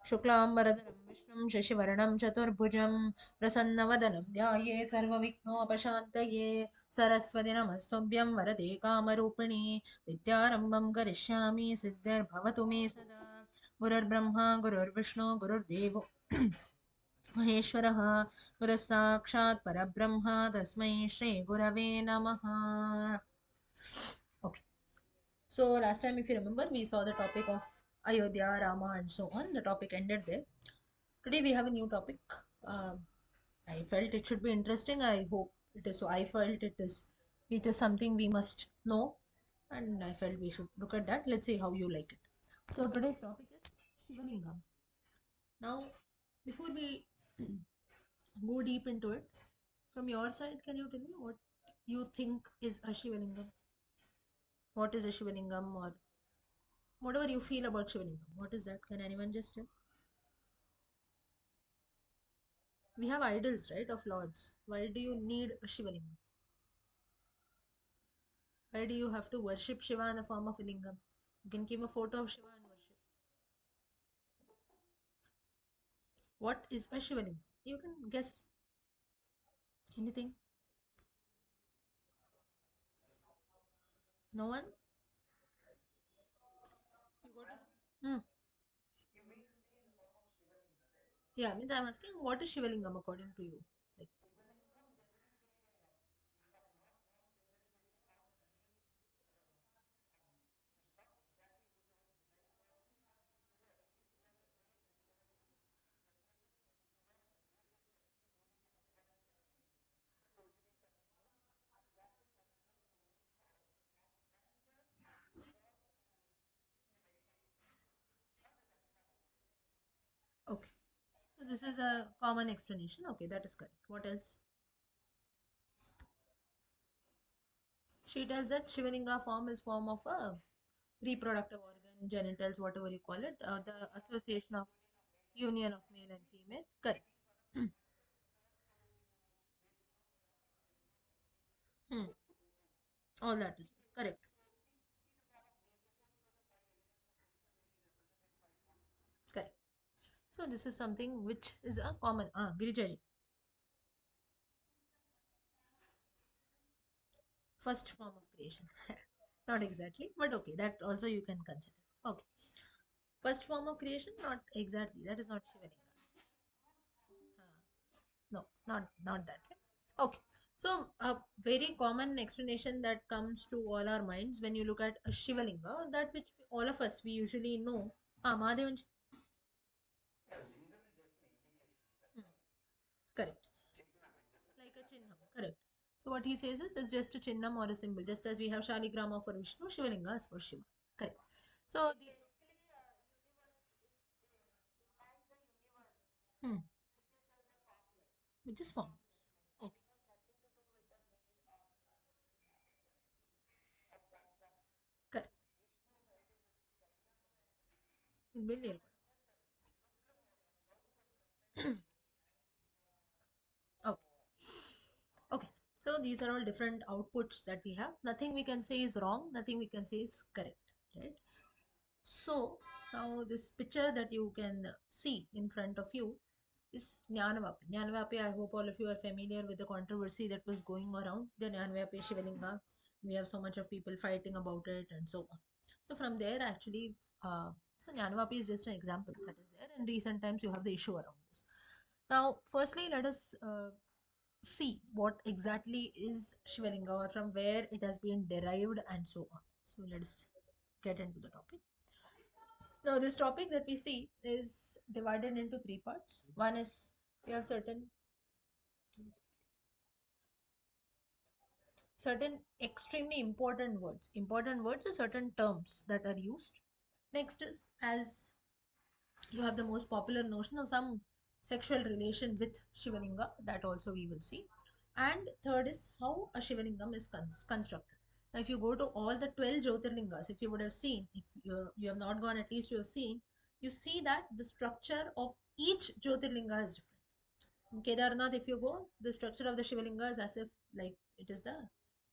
शुक्लाम्बरधरं विष्णुं शशिवर्णं चतुर्भुजं प्रसन्नवदनं ध्यायेत् सर्वविघ्नोपशान्तये सरस्वति नमस्तुभ्यं वरदे कामरूपिणि विद्यारम्भं करिष्यामि सिद्धिर्भवतु मे सदा गुरुर्ब्रह्मा गुरुर्विष्णु गुरुर्देवो महेश्वरः गुरः साक्षात् परब्रह्म तस्मै श्रीगुरवे नमः. Okay. So last time, if you remember, we saw the topic of Ayodhya, Rama, and so on. The topic ended there. Today we have a new topic. Um, I felt it should be interesting. I hope it is. So I felt it is. It is something we must know, and I felt we should look at that. Let's see how you like it. So today's topic is Shivalingam. Now, before we go deep into it, from your side, can you tell me what you think is a Shivalingam? What is a Shivalingam, or whatever you feel about Shivalingam? What is that? Can anyone just tell? We have idols, right, of lords. Why do you need a Shivalingam? Why do you have to worship Shiva in the form of a lingam? You can keep a photo of Shiva and worship. What is a Shivalingam? You can guess anything. No one? You got it? Hmm. Yeah, means I'm asking what is Shivalingam according to you? Like, okay. So this is a common explanation. Okay, that is correct. What else? She tells that Shivalinga form is form of a reproductive organ, genitals, whatever you call it, the association of union of male and female. Correct. Hmm. All that is correct. Correct. So this is something which is a common. Girijaji, first form of creation. Not exactly, but okay, that also you can consider. Okay, first form of creation, not exactly. That is not Shivalinga. No, not that way. Okay, so a very common explanation that comes to all our minds when you look at a Shivalinga, that which all of us we usually know. Mahadevan. Hmm, correct. Like a chinnam, correct. So what he says is it's just a chinnam or a symbol, just as we have Shaligrama for Vishnu, Shivalinga is for Shiva. Correct. So the hmm, which is formless. Okay. Correct. Billion. Okay. Okay. So these are all different outputs that we have. Nothing we can say is wrong. Nothing we can say is correct. Right. So now this picture that you can see in front of you is Jnanavapi. Jnanavapi, I hope all of you are familiar with the controversy that was going around the Jnanavapi Shivalinga. We have so much of people fighting about it and so on. So from there, actually, so Jnanavapi is just an example that is there. In recent times, you have the issue around this. Now, firstly, let us see what exactly is Shivalinga or from where it has been derived and so on. So let's get into the topic. Now, this topic that we see is divided into three parts. One is we have certain extremely important words are certain terms that are used. Next is as you have the most popular notion of some sexual relation with Shivalinga, that also we will see. And third is how a Shivalingam is constructed. Now, if you go to all the 12 Jyotirlingas, if you would have seen, if you have not gone, at least you have seen, you see that the structure of each Jyotirlinga is different. In Kedarnath, if you go, the structure of the Shivalinga is as if like it is the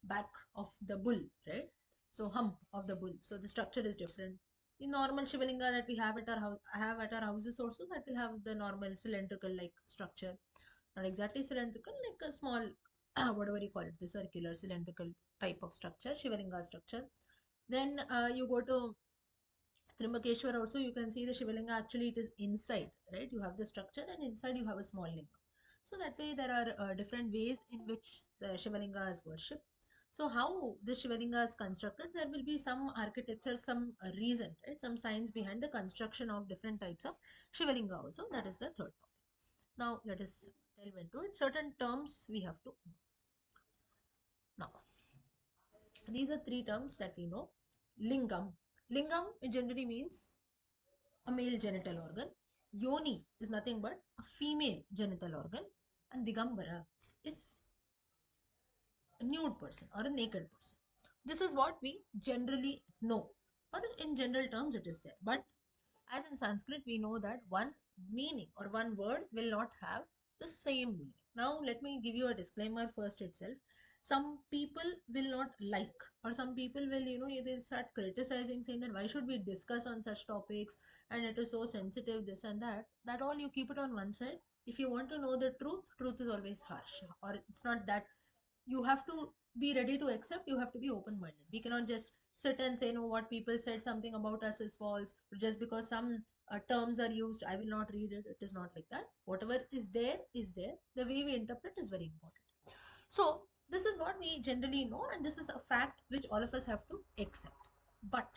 back of the bull, right? So hump of the bull. So the structure is different. The normal Shivalinga that we have at our house, have at our houses also, that will have the normal cylindrical like structure. Not exactly cylindrical, like a small, whatever you call it, the circular cylindrical type of structure, Shivalinga structure. Then you go to Trimbakeshwar also, you can see the Shivalinga actually it is inside, right? You have the structure and inside you have a small linga. So that way there are different ways in which the Shivalinga is worshipped. So how the Shivalinga is constructed, there will be some architecture, some reason, right? Some science behind the construction of different types of Shivalinga also. That is the third topic. Now let us delve into it. Certain terms we have to now. These are three terms that we know. Lingam. Lingam it generally means a male genital organ. Yoni is nothing but a female genital organ. And Digambara is a nude person or a naked person. This is what we generally know, or in general terms, it is there. But as in Sanskrit, we know that one meaning or one word will not have the same meaning. Now, let me give you a disclaimer first itself. Some people will not like, or some people will, they start criticizing, saying that why should we discuss on such topics and it is so sensitive, this and that. That all you keep it on one side. If you want to know the truth, truth is always harsh, or it's not that you have to be ready to accept, you have to be open minded. We cannot just sit and say no, what people said something about us is false just because some terms are used, I will not read it. It is not like that. Whatever is there, the way we interpret is very important. So this is what we generally know, and this is a fact which all of us have to accept. But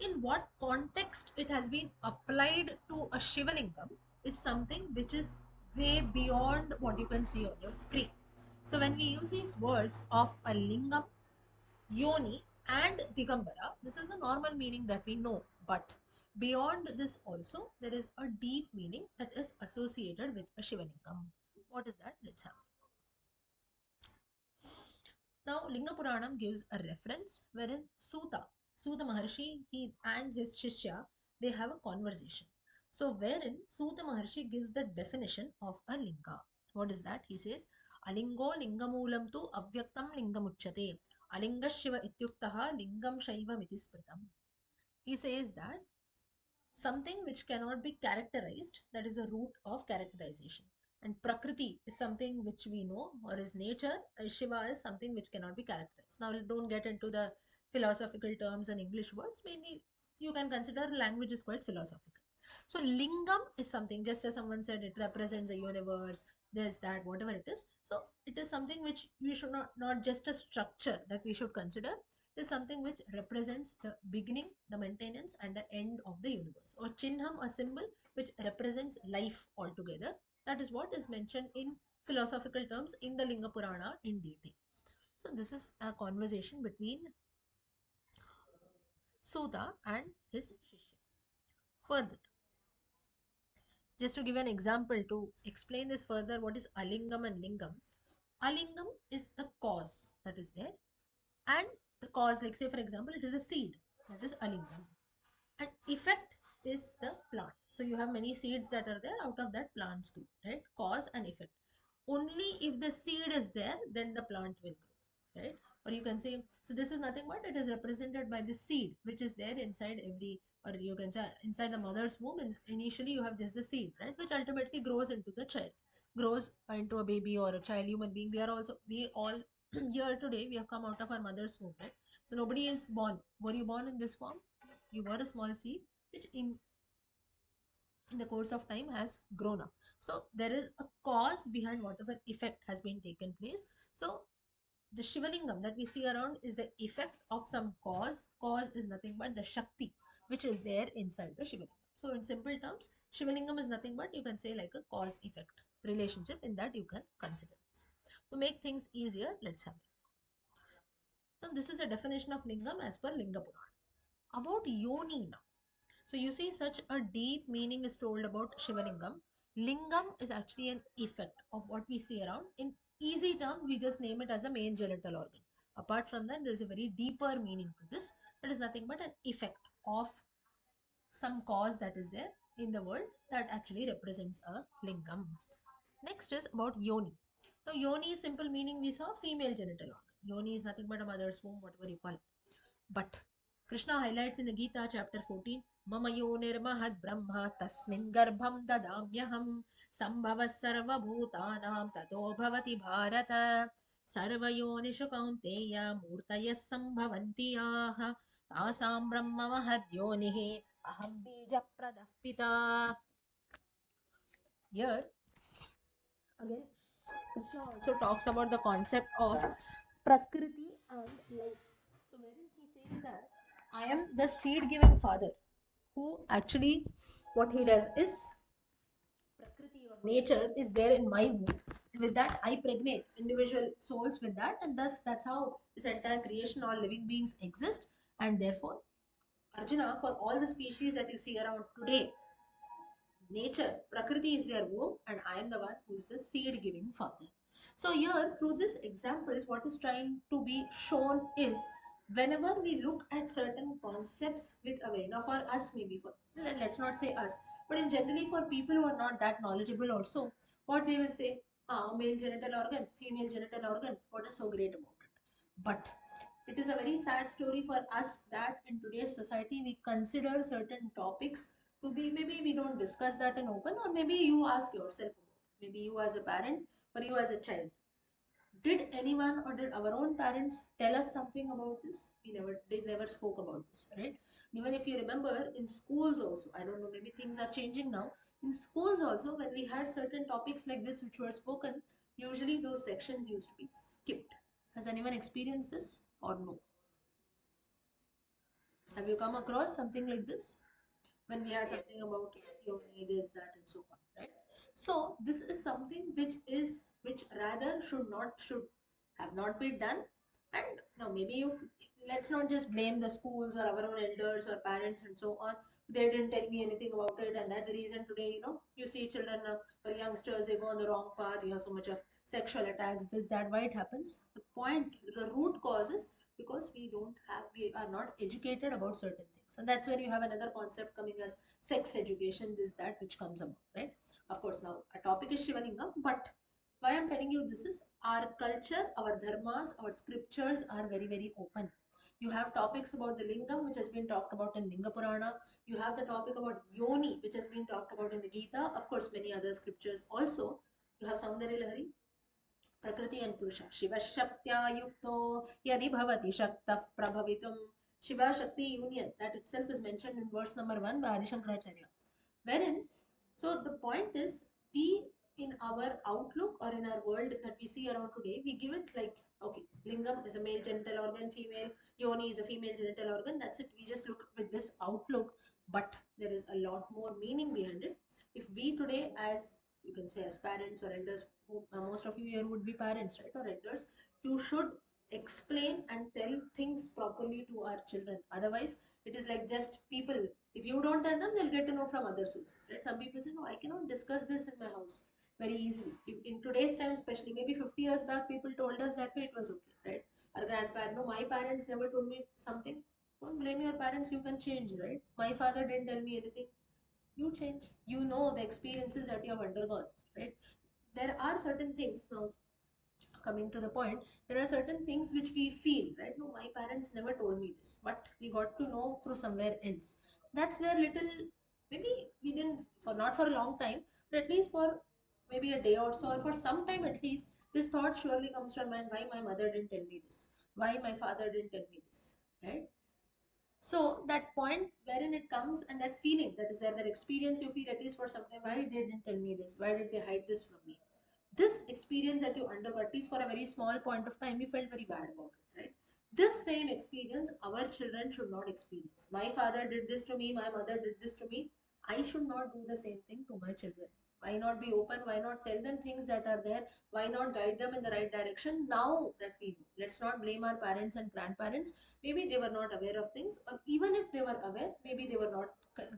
in what context it has been applied to a Shivalingam is something which is way beyond what you can see on your screen. So when we use these words of a lingam, yoni, and digambara, this is the normal meaning that we know. But beyond this also, there is a deep meaning that is associated with a Shivalingam. What is that? Let's have. Now, Linga Puranam gives a reference wherein Suta Maharshi, he and his Shishya, they have a conversation. So, wherein Suta Maharshi gives the definition of a linga. What is that? He says, Alingo lingamulam tu avyaktam lingamuchyate. Alinga Shiva ityuktaha lingam shaiva miti smritam. He says that something which cannot be characterized, that is a root of characterization. And prakriti is something which we know, or is nature. Shiva is something which cannot be characterized. Now don't get into the philosophical terms and English words. Mainly you can consider language is quite philosophical. So lingam is something, just as someone said, it represents the universe, this, that, whatever it is. So it is something which we should not just a structure that we should consider. Is something which represents the beginning, the maintenance, and the end of the universe. Or Chinham, a symbol which represents life altogether. That is what is mentioned in philosophical terms in the Linga Purana in detail. So this is a conversation between Suda and his Shishya. Further, just to give an example to explain this further, what is Alingam and Lingam? Alingam is the cause that is there, and the cause, like say for example, it is a seed, that is Alingam. And effect is the plant. So you have many seeds that are there, out of that plants grow, right? Cause and effect. Only if the seed is there, then the plant will grow, right? Or you can say, so this is nothing but it is represented by the seed which is there inside every, or you can say inside the mother's womb. Initially you have just the seed, right, which ultimately grows into the child, grows into a baby or a child, human being. We all here today, we have come out of our mother's womb, right? So nobody is born. Were you born in this form? You were a small seed which in the course of time has grown up. So there is a cause behind whatever effect has been taken place. So the Shivalingam that we see around is the effect of some cause. Cause is nothing but the Shakti which is there inside the Shivalingam. So in simple terms, Shivalingam is nothing but you can say like a cause effect relationship, in that you can consider this. To make things easier, let's have it. So this is a definition of Lingam as per Linga Purana. About Yoni now. So you see such a deep meaning is told about Shivalingam. Lingam is actually an effect of what we see around. In easy terms, we just name it as a main genital organ. Apart from that, there is a very deeper meaning to this. It is nothing but an effect of some cause that is there in the world that actually represents a lingam. Next is about yoni. Now, yoni is simple meaning we saw female genital organ. Yoni is nothing but a mother's womb, whatever you call it. But Krishna highlights in the Gita chapter 14, Mama yonirmahad brahma tasmin garbham dadamyaham sambhava sarva bhutanam tato bhavati bharata sarvayonishu kaunteya murtayas sambhavanti yaha tasam brahma mahadyonihi aham bija pradah pita. Here again Krishna also talks about the concept of Prakriti and life. So, wherein he says that I am the seed giving father who actually what he does is Prakriti or nature is there in my womb. With that, I pregnate individual souls with that, and thus that's how this entire creation, all living beings exist. And therefore, Arjuna, for all the species that you see around today, nature, Prakriti is their womb, and I am the one who is the seed giving father. So, here through this example, is what is trying to be shown is whenever we look at certain concepts with a way, now for us, maybe for let's not say us, but in generally for people who are not that knowledgeable, also, what they will say, ah, male genital organ, female genital organ, what is so great about it? But it is a very sad story for us that in today's society we consider certain topics to be maybe we don't discuss that in open, or maybe you ask yourself about maybe you as a parent or you as a child, did anyone or did our own parents tell us something about this? We never, they never spoke about this, right? Even if you remember in schools also, I don't know, maybe things are changing now. In schools also, when we had certain topics like this which were spoken, usually those sections used to be skipped. Has anyone experienced this or no? Have you come across something like this? When we had something about yoni, this, that, and so on, right? So this is something which rather should have not been done. And now maybe you let's not just blame the schools or our own elders or parents and so on. They didn't tell me anything about it, and that's the reason today you see children or youngsters, they go on the wrong path. You have so much of sexual attacks, this that. Why it happens? The root cause is because we are not educated about certain things, and that's where you have another concept coming as sex education, this that, which comes about, right? Of course, now a topic is Shivalingam, but why I'm telling you this is our culture, our dharmas, our scriptures are very very open. You have topics about the lingam which has been talked about in Linga Purana. You have the topic about yoni which has been talked about in the Gita, of course many other scriptures also. You have Saundari Lahari, प्रकृति and Purusha. Shiva Shaktya Yukto Yadi Bhavati Shaktah Prabhavitum. Shiva Shakti union, that itself is mentioned in verse number 1 by Adi Shankaracharya. Wherein, so the point is, we in our outlook or in our world that we see around today, we give it like, okay, lingam is a male genital organ, female, yoni is a female genital organ, that's it. We just look with this outlook, but there is a lot more meaning behind it. If we today, as you can say, as parents or elders, who, most of you here would be parents, right, or elders, you should explain and tell things properly to our children. Otherwise, it is like just people. If you don't tell them, they'll get to know from other sources, right? Some people say, no, I cannot discuss this in my house very easily. In today's time, especially, maybe 50 years back, people told us that way it was okay, right? Our grandparents, no, my parents never told me something. Don't blame your parents, you can change, right? My father didn't tell me anything. You change. You know the experiences that you have undergone, right? There are certain things now, coming to the point, there are certain things which we feel, right? No, my parents never told me this, but we got to know through somewhere else. That's where little, maybe we didn't, for not for a long time, but at least for maybe a day or so, or for some time at least, this thought surely comes to our mind, why my mother didn't tell me this? Why my father didn't tell me this? Right? So that point wherein it comes and that feeling that is there, that experience you feel at least for some time, why they didn't tell me this? Why did they hide this from me? This experience that you undergo, at least for a very small point of time, you felt very bad about it, right? This same experience our children should not experience. My father did this to me, my mother did this to me. I should not do the same thing to my children. Why not be open? Why not tell them things that are there? Why not guide them in the right direction now that we know? Let's not blame our parents and grandparents. Maybe they were not aware of things, or even if they were aware, maybe they were not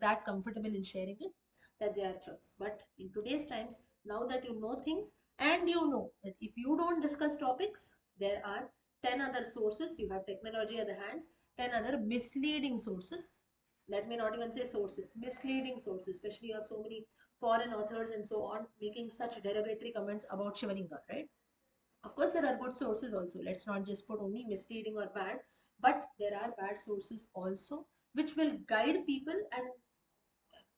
that comfortable in sharing it. That's their choice. But in today's times, now that you know things, and you know that if you don't discuss topics, there are 10 other sources. You have technology at the hands, 10 other misleading sources. Let me not even say sources, misleading sources. Especially you have so many foreign authors and so on making such derogatory comments about Shivalinga, right? Of course, there are good sources also. Let's not just put only misleading or bad. But there are bad sources also which will guide people. And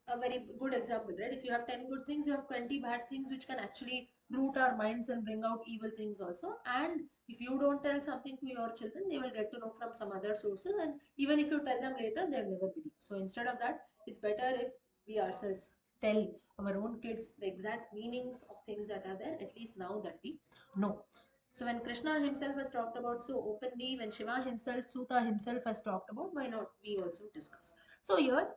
a very good example, right? If you have 10 good things, you have 20 bad things, which can actually root our minds and bring out evil things also. And if you don't tell something to your children, they will get to know from some other sources. And even if you tell them later, they'll never believe. So instead of that, it's better if we ourselves tell our own kids the exact meanings of things that are there, at least now that we know. So when Krishna himself has talked about so openly, when Shiva himself, Suta himself has talked about, why not we also discuss? So here,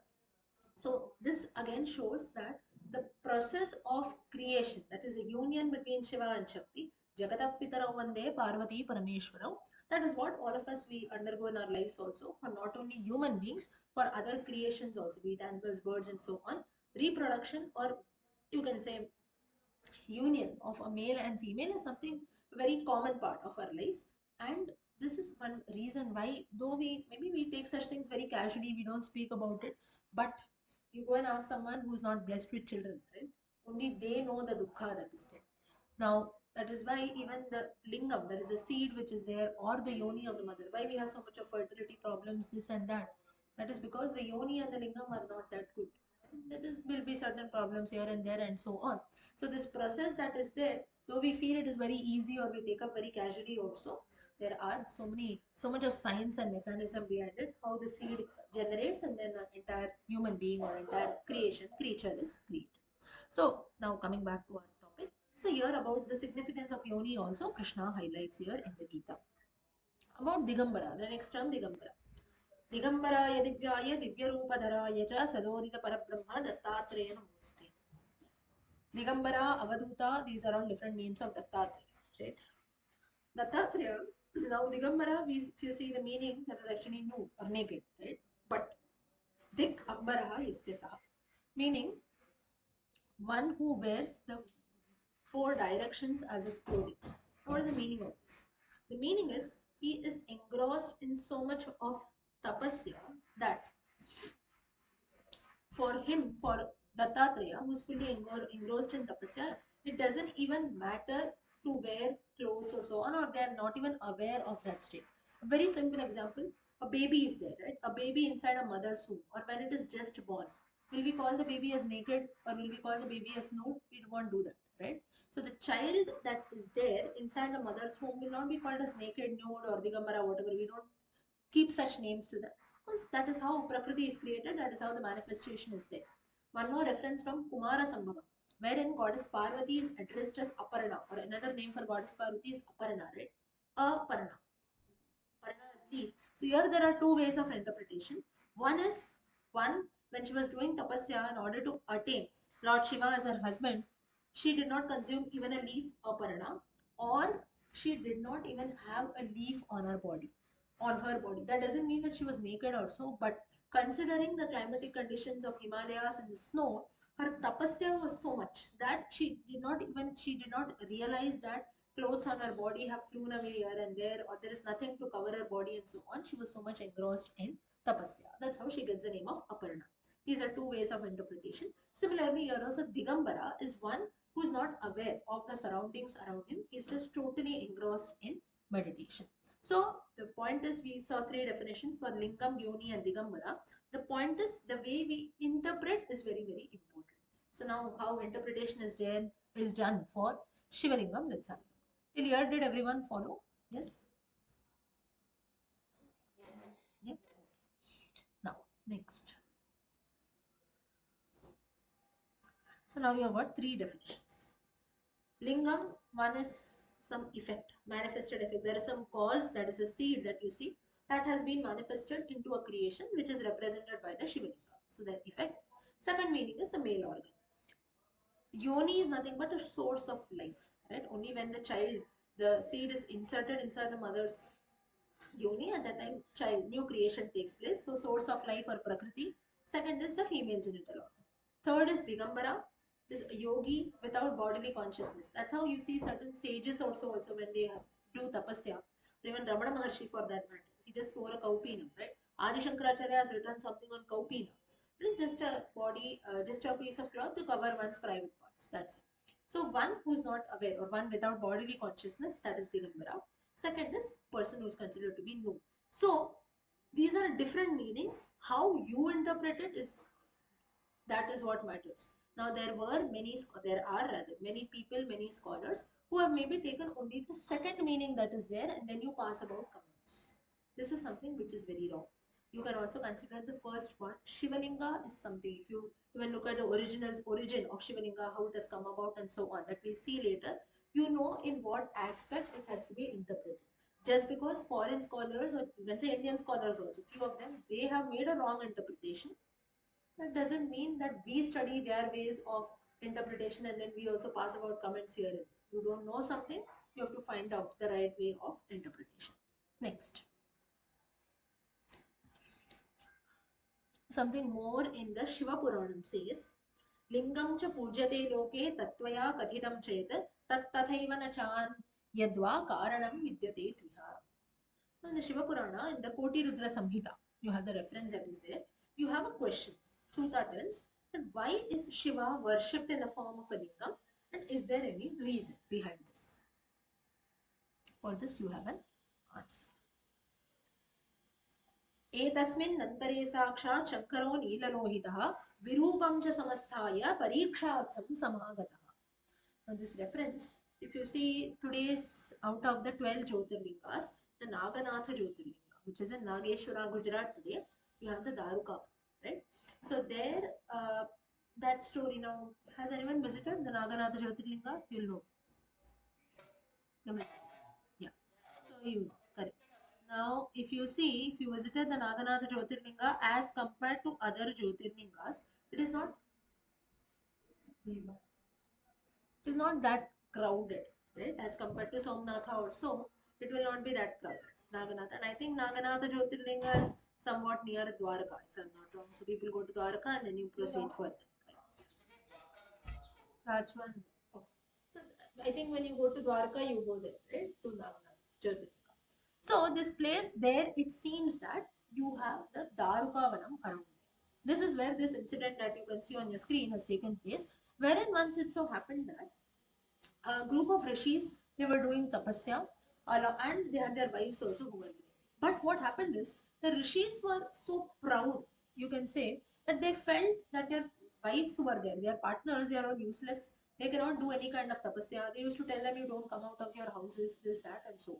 so this again shows that the process of creation, that is a union between Shiva and Shakti, Jagatav Pitarau Vande Parvati Parameshwarau, that is what all of us we undergo in our lives also, for not only human beings, for other creations also, be it animals, birds, and so on. Reproduction, or you can say union of a male and female, is something very common part of our lives. And this is one reason why, though we maybe we take such things very casually, we don't speak about it. But you go and ask someone who's not blessed with children, right? Only they know the dukkha that is there. Now, that is why even the lingam, that is a seed which is there, or the yoni of the mother, why we have so much of fertility problems, this and that. That is because the yoni and the lingam are not that good. There is will be certain problems here and there, and so on. So this process that is there, though we feel it is very easy or we take up very casually also, there are so much of science and mechanism behind it, how the seed generates and then an entire human being or entire creature is created. So now coming back to our topic. So here about the significance of yoni also Krishna highlights here in the Gita. About Digambara, the next term Digambara. Digambaraye Divyaye Divyarupadharaye cha Sadodita Parabrahma Dattatreya Namaste. Digambara, Avaduta, these are all different names of Dattatreya, right? Dattatreya, now Digambara, if you see the meaning, that is actually nude or naked, right? But Dik Ambara Yasya Saha, meaning one who wears the four directions as his clothing. What is the meaning of this? The meaning is he is engrossed in so much of tapasya that for him, for Dattatreya, who's fully engrossed in tapasya, it doesn't even matter to wear clothes or so on, or they're not even aware of that state. A very simple example, a baby is there, right? A baby inside a mother's womb, or when it is just born. Will we call the baby as naked, or will we call the baby as nude? We won't do that, right? So the child that is there inside the mother's womb will not be called as naked, nude, or digambara, whatever. We don't keep such names to them. Because that is how Prakriti is created, that is how the manifestation is there. One more reference from Kumara Sambhava, wherein goddess Parvati is addressed as Aparna, or another name for goddess Parvati is Aparna, right? Aparna. Aparna is leaf. So here there are two ways of interpretation. One is one, when she was doing tapasya in order to attain Lord Shiva as her husband, she did not consume even a leaf, Aparna, or she did not even have a leaf on her body. That doesn't mean that she was naked also, but considering the climatic conditions of Himalayas and the snow, her tapasya was so much that she did not realize that clothes on her body have flown away here and there, or there is nothing to cover her body and so on. She was so much engrossed in tapasya. That's how she gets the name of Aparna. These are two ways of interpretation. Similarly, here also Digambara is one who is not aware of the surroundings around him. He's just totally engrossed in meditation. So the point is, we saw three definitions for Lingam, Yoni, and Digambara. The point is, the way we interpret is very, very important. So now, how interpretation is done for Shivalingam. Let's have a look. Till here, did everyone follow? Yes. Yep. Now, next. So now we have got three definitions. Lingam, one is some effect, manifested effect. There is some cause, that is a seed that you see, that has been manifested into a creation which is represented by the Shivalinga. So the effect. Second meaning is the male organ. Yoni is nothing but a source of life, right? Only when the seed is inserted inside the mother's yoni, at that time new creation takes place. So source of life or prakriti. Second is the female genital organ. Third is digambara, this yogi without bodily consciousness. That's how you see certain sages also when they do tapasya, or even Ramana Maharshi for that matter. He just wore a kaupinam, right? Adi Shankaracharya has written something on kaupina. It is just a body, just a piece of cloth to cover one's private parts. That's it. So one who's not aware, or one without bodily consciousness, that is digambara. Second is person who is considered to be nude. So these are different meanings. How you interpret it is, that is what matters. Now there are rather many people, many scholars who have maybe taken only the second meaning that is there, and then you pass about comments. This is something which is very wrong. You can also consider the first one. Shivalinga is something, if you even look at the origin of Shivalinga, how it has come about and so on, that we'll see later, you know in what aspect it has to be interpreted. Just because foreign scholars, or you can say Indian scholars also, few of them, they have made a wrong interpretation, that doesn't mean that we study their ways of interpretation and then we also pass about comments here and there. You don't know something, you have to find out the right way of interpretation. Next, something more in the Shiva Puranam says, Lingam cha pujyate loke tatvaya kathitam chet tat tathaiva na chan yadva karanam vidyate tviha. In the Shiva Purana, in the Koti Rudra Samhita, you have the reference that is there. You have a question. Suta tells that why is Shiva worshipped in the form of a lingam, and is there any reason behind this? For this, you have an answer. एतस्मिन् अन्तरे साक्षात् शङ्करो नीललोहितः विरूपं च समस्थाय परीक्षार्थं समागतः. Now this reference, if you see today's, out of the 12 Jyotirlingas, the Naganatha Jyotirlinga, which is in Nageshwara, Gujarat today, you have the Daruka, right? So there, that story now, has anyone visited the Naganatha Jyotirlinga? You'll know. You visited. Yeah. So you, correct. Now, if you see, if you visited the Naganatha Jyotirlinga as compared to other Jyotirlingas, it is not, it is not that crowded, right? As compared to Somnatha also, it will not be that crowded. Naganatha, and I think Naganatha Jyotirlinga is somewhat near Dwarka, if I'm not wrong. So people go to Dwarka and then you proceed further. Rajwan. Oh. So I think when you go to Dwarka, you go there, right? To Naganatha Jyotirlinga. So this place there, it seems that you have the Darukavanam around. This is where this incident that you can see on your screen has taken place, wherein once it so happened that a group of rishis, they were doing tapasya, and they had their wives also who were there. But what happened is the rishis were so proud, you can say, that they felt that their wives who were there, their partners, they are all useless. They cannot do any kind of tapasya. They used to tell them, you don't come out of your houses, this, that, and so on.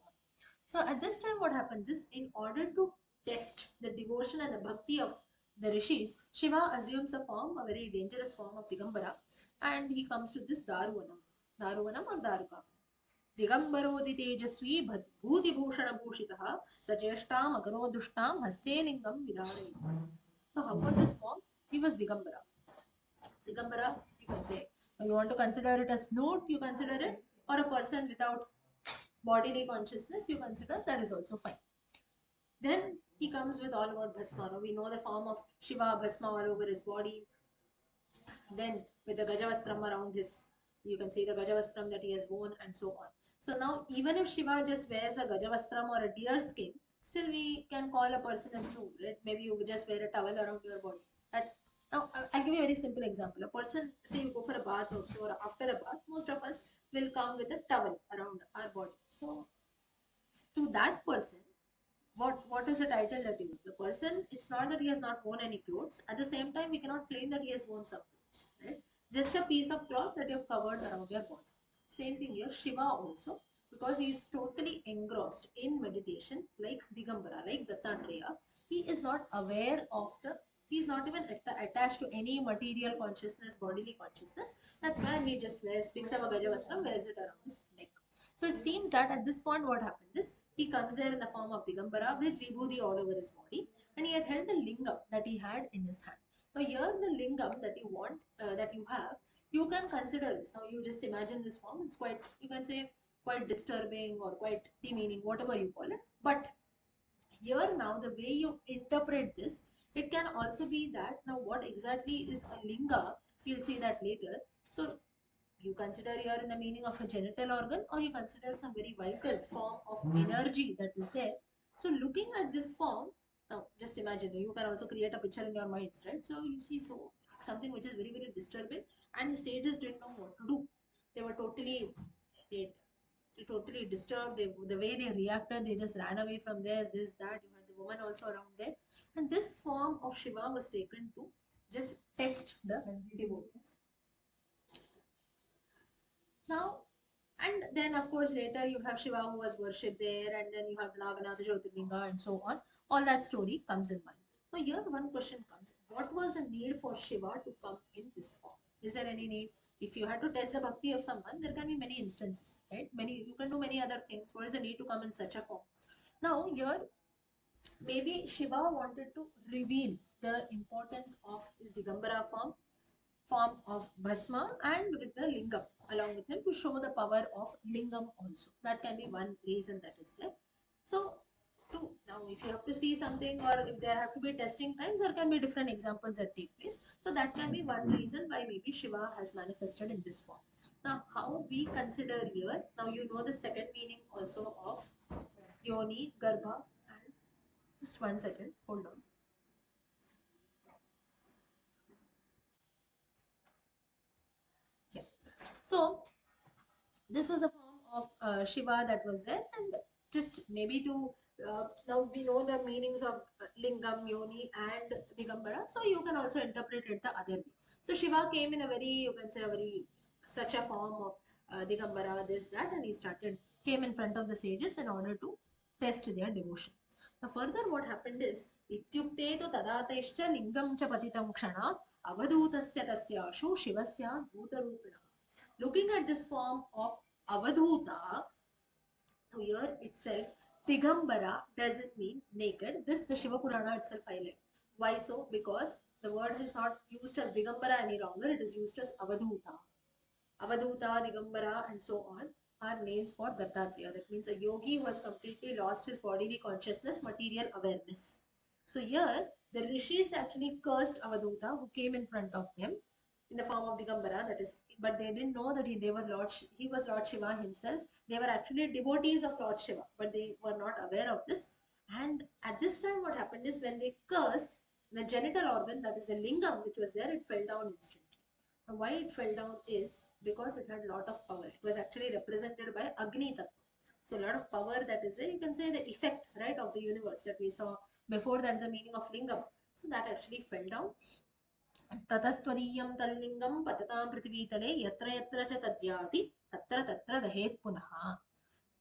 So at this time, what happens is, in order to test the devotion and the bhakti of the rishis, Shiva assumes a form, a very dangerous form of Digambara, and he comes to this Daruvanam. Daruvanam or Daruka. दिगंबरोदि तेजस्वी भूतिभूषण भूषितः सचेष्टाम अकरो दुष्टाम हस्ते लिंगम विदारयति. So how was this form? He was Digambara. Digambara, you can say, you want to consider it as nude, you consider it, or a person without bodily consciousness, you consider, that is also fine. Then he comes with all about Bhasma. Now we know the form of Shiva, Bhasma all over his body. Then with the Gajavastram around his, you can see the Gajavastram that he has worn and so on. So now even if Shiva just wears a Gajavastram or a deer skin, still we can call a person as nude, right? Maybe you just wear a towel around your body. That, now I'll give you a very simple example. A person, say you go for a bath also, or after a bath, most of us will come with a towel around our body. So to that person, what is the title that you, the person, it's not that he has not worn any clothes. At the same time, we cannot claim that he has worn some clothes, right? Just a piece of cloth that you have covered around your body. Same thing here, Shiva also, because he is totally engrossed in meditation, like Digambara, like Dattatreya. He is not aware of the, he is not even attached to any material consciousness, bodily consciousness. That's why he just wears, picks up a Gajavastram, wears it around his neck. So it seems that at this point, what happened is, he comes there in the form of Digambara with Vibhuti all over his body, and he had held the lingam that he had in his hand. Now, here the lingam that you want, that you have, you can consider this. Now, you just imagine this form. It's quite, you can say, quite disturbing or quite demeaning, whatever you call it. But here now, the way you interpret this, it can also be that now what exactly is a linga. We'll see that later. So you consider here in the meaning of a genital organ, or you consider some very vital form of energy that is there. So looking at this form, now just imagine, you can also create a picture in your minds, right? So you see, so something which is very, very disturbing, and the sages didn't know what to do. They were totally, they, totally disturbed. The way they reacted, they just ran away from there, this, that. You had woman also around there. And this form of Shiva was taken to just test the devotees. Now, and then of course later you have Shiva who was worshipped there, and then you have Naganatha Jyotirlinga and so on. All that story comes in mind. Now here one question comes: what was the need for Shiva to come in this form? Is there any need? If you had to test the bhakti of someone, there can be many instances, right? Many, you can do many other things. What is the need to come in such a form? Now here maybe Shiva wanted to reveal the importance of his Digambara form of Bhasma and with the Lingam along with him to show the power of Lingam also. That can be one reason that is there. So, now if you have to see something or if there have to be testing times, there can be different examples that take place. So that can be one reason why maybe Shiva has manifested in this form. Now, how we consider here, now you know the second meaning also of Yoni, Garbha, and just 1 second, hold on. Yeah. So this was a form of Shiva that was there, and just maybe to now we know the meanings of Lingam, Yoni, and Digambara, so you can also interpret it the other way. So Shiva came in a very, you can say, a very such a form of Digambara, this, that, and he came in front of the sages in order to test their devotion. Now, further, what happened is, इत्युक्ते तु तदातैश्च लिङ्गं च पतितं क्षणात् अवधूतस्य तस्याशु शिवस्य भूतरूपिणः. Looking at this form of Avadhuta, here itself, Digambara doesn't mean naked. This the Shiva Purana itself highlights. Why so? Because the word is not used as Digambara any longer, it is used as Avadhuta. Avadhuta, Digambara, and so on are names for Dattatreya. That means a yogi who has completely lost his bodily consciousness, material awareness. So here, the rishis actually cursed Avadhuta who came in front of them in the form of Digambara, that is, but they didn't know that he was Lord Shiva himself. They were actually devotees of Lord Shiva, but they were not aware of this. And at this time, what happened is when they cursed, the genital organ, that is the lingam which was there, it fell down instantly. Now, why it fell down is because it had a lot of power. It was actually represented by Agni Tattva. So a lot of power that is there. You can say the effect, right, of the universe that we saw before. That's the meaning of lingam. So that actually fell down. ततस्त्वदीयं तल्लिङ्गं पततां पृथिवीतले यत्र यत्र च तद्याति तत्र तत्र दहेत् पुनः.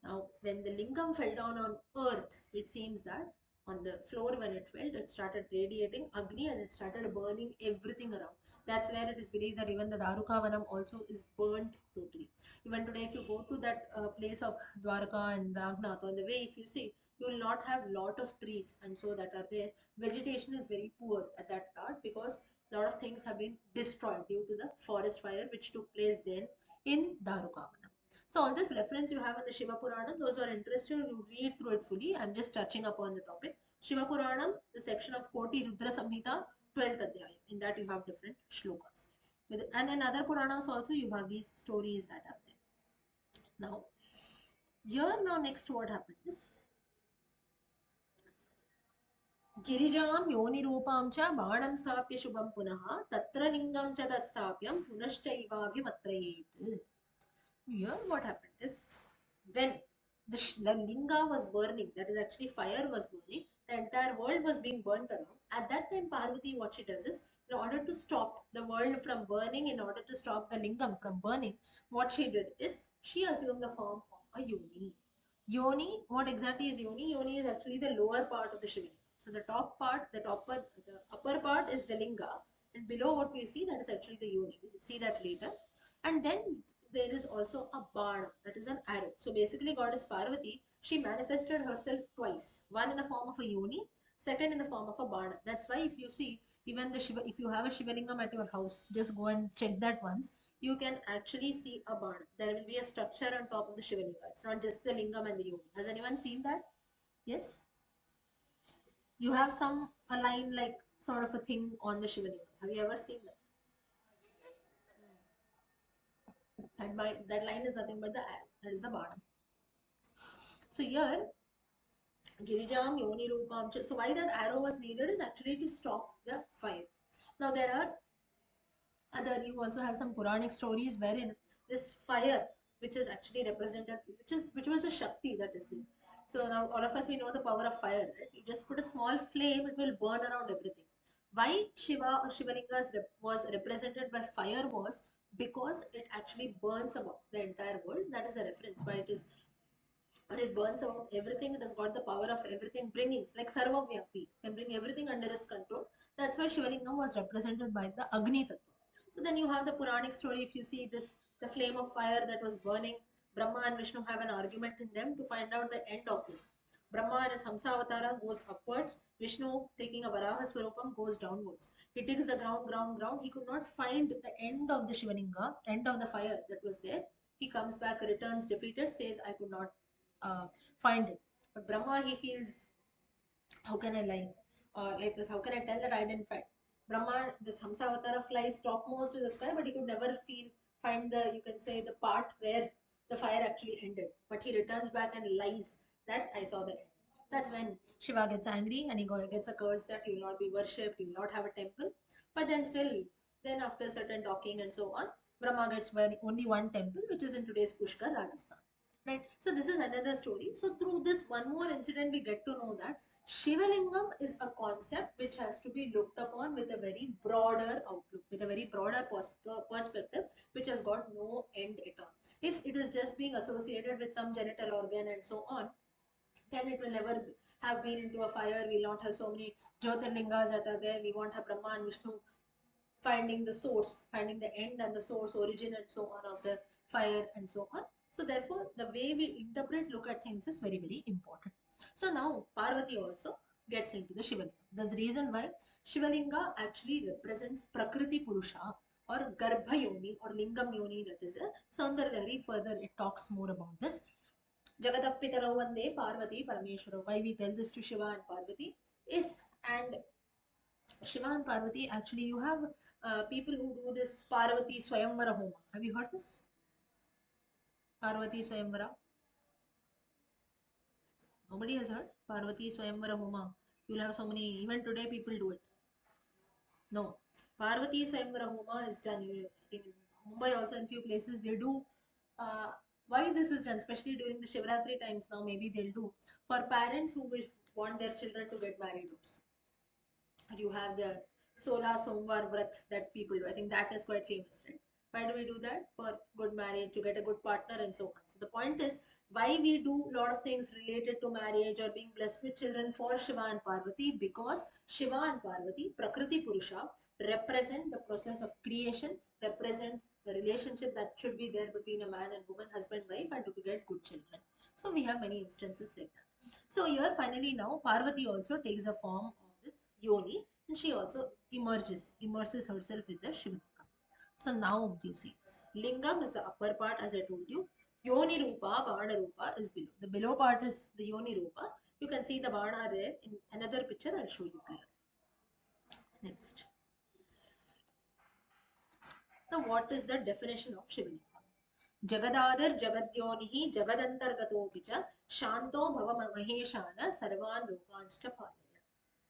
Now, when the lingam fell down on earth, it seems that on the floor when it fell, it started radiating Agni and it started burning everything around. That's where it is believed that even the Darukavanam also is burnt totally. Even today, if you go to that place of Dwarka and Dagnath, on the way, if you see, you will not have lot of trees and so that are there. Vegetation is very poor at that part because a lot of things have been destroyed due to the forest fire which took place then in Darukavanam. So all this reference you have in the Shiva Puranam, those who are interested, you read through it fully. I'm just touching upon the topic. Shiva Puranam, the section of Koti Rudra Samhita, 12th Adhyayam. In that you have different shlokas. And in other Puranas also you have these stories that are there. Now, here now next what happens? गिरिजां योनिरूपां च बाणं स्थाप्य शुभं पुनः तत्र लिङ्गं च तत्स्थाप्यं पुनश्चैवाभिमत्रयेत्. Here what happened is when the linga was burning, that is actually fire was burning, the entire world was being burnt around. At that time, Parvati, what she does is, in order to stop the world from burning, in order to stop the lingam from burning, what she did is she assumed the form of a yoni. Yoni, what exactly is yoni? Yoni is actually the lower part of the Shiva. So the top part, the upper part is the linga, and below what we see, that is actually the yoni. We will see that later. And then there is also a bana, that is an arrow. So basically, goddess Parvati, she manifested herself twice. One in the form of a yoni, second in the form of a bana. That's why if you see, even the Shiva, if you have a Shivalingam at your house, just go and check that once. You can actually see a bana. There will be a structure on top of the Shivalinga. It's not just the lingam and the yoni. Has anyone seen that? Yes? You have a line like sort of a thing on the Shivalinga. Have you ever seen that? That line is nothing but the arrow. That is the bana. So here, Girijam Yoni Rupam. So why that arrow was needed is actually to stop the fire. Now there are you also have some Puranic stories wherein this fire, which is actually represented, which was a Shakti that is there. So now all of us, we know the power of fire, right? You just put a small flame, it will burn around everything. Why Shiva or Shivalinga was represented by fire was because it actually burns about the entire world. That is a reference why it is, or it burns out everything. It has got the power of everything, bringing like Sarvavyapi, can bring everything under its control. That's why Shivalingam was represented by the Agni Tattva. So then you have the Puranic story. If you see this, the flame of fire that was burning, Brahma and Vishnu have an argument in them to find out the end of this. Brahma in his Hamsa Avatara goes upwards. Vishnu, taking a Varaha Swarupam, goes downwards. He digs the ground. He could not find the end of the Shivalinga, end of the fire that was there. He comes back, returns defeated, says, I could not uh, find it. But Brahma, he feels, how can I lie? Like this, how can I tell that I didn't find? Brahma, this Hamsa Avatara flies topmost to the sky, but he could never find the, you can say, the part where the fire actually ended. But he returns back and lies that I saw the end. That's when Shiva gets angry and gets a curse that you will not be worshipped, you will not have a temple. But then still, then after certain talking and so on, Brahma gets only one temple, which is in today's Pushkar, Rajasthan. Right. So this is another story. So through this one more incident, we get to know that Shivalingam is a concept which has to be looked upon with a very broader outlook, with a very broader perspective, which has got no end at all. If it is just being associated with some genital organ and so on, then it will never have been into a fire. We'll not have so many Jyotirlingas that are there. We won't have Brahma and Vishnu finding the source, finding the end and the source, origin and so on of the fire and so on. So therefore, the way we interpret, look at things is very, very important. So now Parvati also gets into the Shivalinga. That's the reason why Shivalinga actually represents Prakriti Purusha or Garbha Yoni or Lingam Yoni, that is a Saundarya. Further, it talks more about this. Jagatah Pitarau Vande Parvati Parameshwara. Why we tell this to Shiva and Parvati is, and Shiva and Parvati, actually, you have people who do this Parvati Swayamvara Homa. Have you heard this? Parvati Swayamvara? Nobody has heard? Parvati Swayamvara Homa. You'll have so many, even today people do it. No. Parvati Swayamvara Homa is done. In Mumbai also, in few places, they do. Uh, why this is done, especially during the Shivratri times now, maybe they'll do. For parents who want their children to get married also. You have the Sola Somvar Vrat that people do. I think that is quite famous, right? Why do we do that? For good marriage, to get a good partner and so on. So the point is why we do a lot of things related to marriage or being blessed with children for Shiva and Parvati, because Shiva and Parvati, Prakriti Purusha, represent the process of creation, represent the relationship that should be there between a man and woman, husband, wife, and to get good children. So we have many instances like that. So here finally now Parvati also takes a form of this Yoni, and she also immerses herself with the Shivalingam. So now you see this. Lingam is the upper part, as I told you. Yoni Rupa, Bana Rupa is below. The below part is the Yoni Rupa. You can see the Bana there in another picture. I'll show you clearly. Next. Now what is the definition of Shivalingam? Jagadadhar Jagadyonihi Jagadantargatopi cha Shanto Bhava Maheshana Sarvan Lokansta Palaya.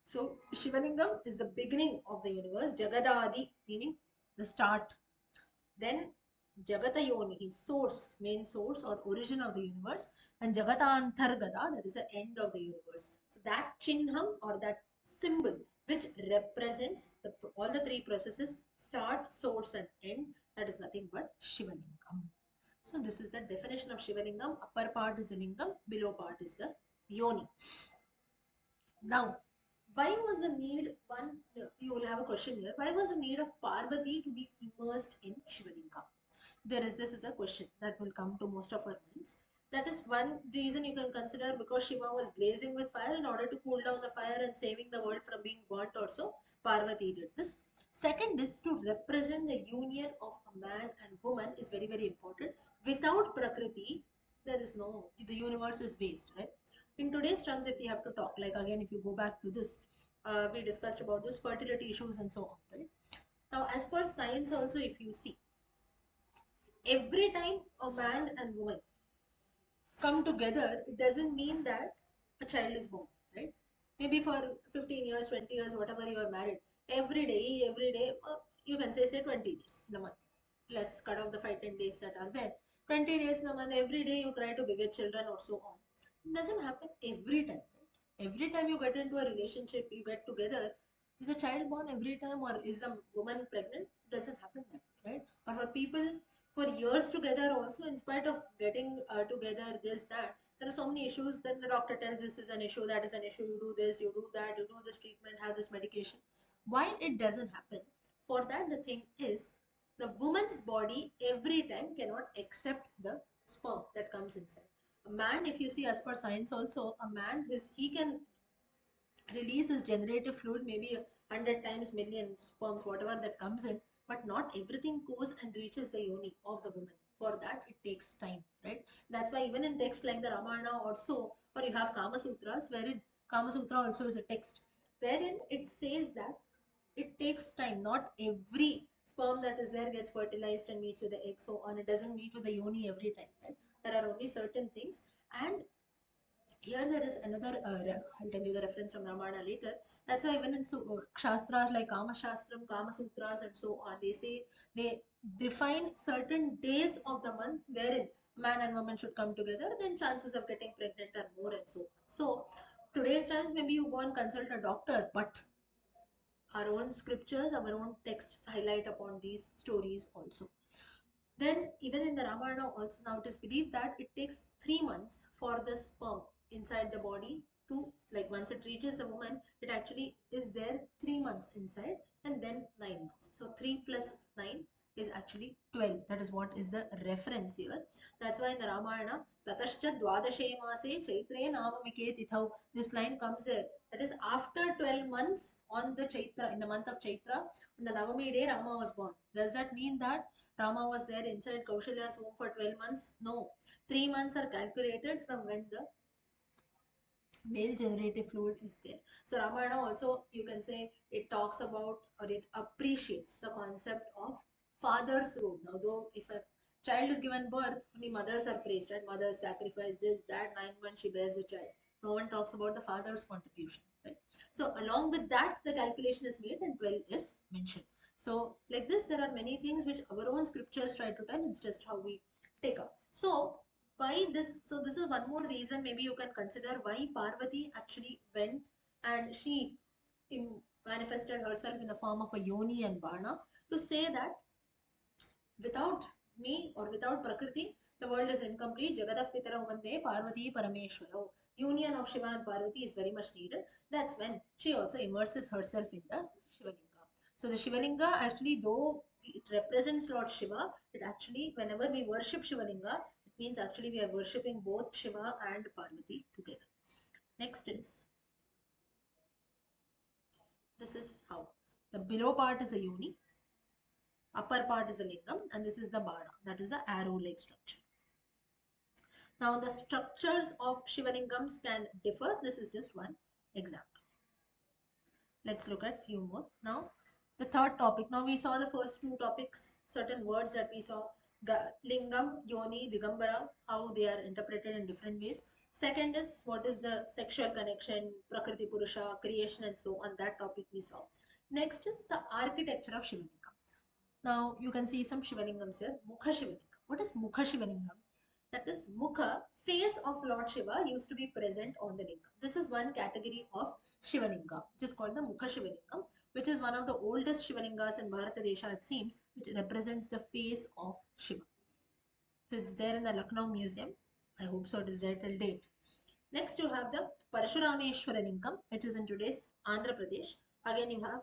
So Shivalingam is the beginning of the universe. Jagadadi meaning the start. Then Jagatayoni, source, main source or origin of the universe, and Jagatantargata, that is the end of the universe. So that chinham or that symbol which represents all the three processes, start, source and end, that is nothing but Shivalingam. So this is the definition of Shivalingam. Upper part is the lingam, below part is the yoni. Now, why was the need, you will have a question here, why was the need of Parvati to be immersed in Shivalingam? This is a question that will come to most of our minds. That is one reason you can consider, because Shiva was blazing with fire. In order to cool down the fire and saving the world from being burnt also, Parvati did this. Second is to represent the union of a man and woman is very, very important. Without Prakriti, there is no, the universe is waste, right? In today's terms, if we have to talk, like again, if you go back to this, we discussed about this fertility issues and so on, right? Now, as per science also, if you see, every time a man and woman come together, it doesn't mean that a child is born, right? Maybe for 15 years, 20 years, whatever you are married, every day, you can say 20 days in a month. Let's cut off the 5-10 days that are there. 20 days in a month, every day you try to beget children or so on. It doesn't happen every time, right? Every time you get into a relationship, you get together, is a child born every time, or is a woman pregnant? It doesn't happen that way, right? Or for people for years together, also, in spite of getting together, this, that, there are so many issues. Then the doctor tells this is an issue, that is an issue, you do this, you do that, you do this treatment, have this medication. Why it doesn't happen? For that, the thing is, the woman's body every time cannot accept the sperm that comes inside. A man, if you see, as per science also, a man, his he can release his generative fluid maybe 100 times million sperms, whatever that comes in, but not everything goes and reaches the yoni of the woman. For that, it takes time, right? That's why even in texts like the Ramayana or so, or you have Kama Sutras, wherein Kama Sutra also is a text wherein it says that it takes time. Not every sperm that is there gets fertilized and meets with the egg, so on. It doesn't meet with the yoni every time, right? There are only certain things. And here there is another, I'll tell you the reference from Ramayana later. That's why even in Shastras like Kama Shastram, Kama Sutras, and so on, they say they define certain days of the month wherein man and woman should come together, then chances of getting pregnant are more, and so on. So, today's times, maybe you go and consult a doctor, but our own scriptures, our own texts highlight upon these stories also. Then, even in the Ramayana, also now it is believed that it takes 3 months for the sperm inside the body to, like, once it reaches a woman, it actually is there 3 months inside, and then 9 months. So 3 plus 9 is actually 12. That is what is the reference here. That's why in the Ramayana, Tatascha Dwadashe Mase Chaitre Navamike Tithau. This line comes there. That is after 12 months on the Chaitra, in the month of Chaitra, on the Navami day, Rama was born. Does that mean that Rama was there inside Kaushalya's womb for 12 months? No. 3 months are calculated from when the male generative fluid is there. So Ramayana also, you can say, it talks about, or it appreciates the concept of father's role. Now, though if a child is given birth, only mothers are praised, right? Mothers sacrifice this, that, 9 months she bears the child. No one talks about the father's contribution, right? So along with that, the calculation is made and 12 is mentioned. So like this, there are many things which our own scriptures try to tell. It's just how we take up. So why this? So this is one more reason maybe you can consider why Parvati actually went and she manifested herself in the form of a yoni and bana, to say that without me or without Prakriti, the world is incomplete. Jagadav Pitara Vande Parvati Parameshwara. Union of Shiva and Parvati is very much needed. That's when she also immerses herself in the Shivalinga. So the Shivalinga actually, though it represents Lord Shiva, it actually, whenever we worship Shivalinga, it means actually we are worshipping both Shiva and Parvati together. Next is, this is how. The below part is a yoni, upper part is a lingam, and this is the bana, that is the arrow-like structure. Now the structures of Shivalingams can differ. This is just one example. Let's look at few more. Now the third topic. Now we saw the first two topics, certain words that we saw, lingam, yoni, digambara, how they are interpreted in different ways. Second is what is the sexual connection, prakriti purusha, creation, and so on. That topic we saw. Next is the architecture of Shivalingam. Now you can see some Shivalingams here. Mukha Shivalingam. What is Mukha Shivalingam? That is Mukha, face of Lord Shiva, used to be present on the lingam. This is one category of Shivalinga, which is called the Mukha Shivalingam, which is one of the oldest Shivalingas in Bharatadesha, it seems, which represents the face of Shiva. So it's there in the Lucknow Museum. I hope so, it is there till date. Next you have the Parshurameshwara Lingam, which is in today's Andhra Pradesh. Again you have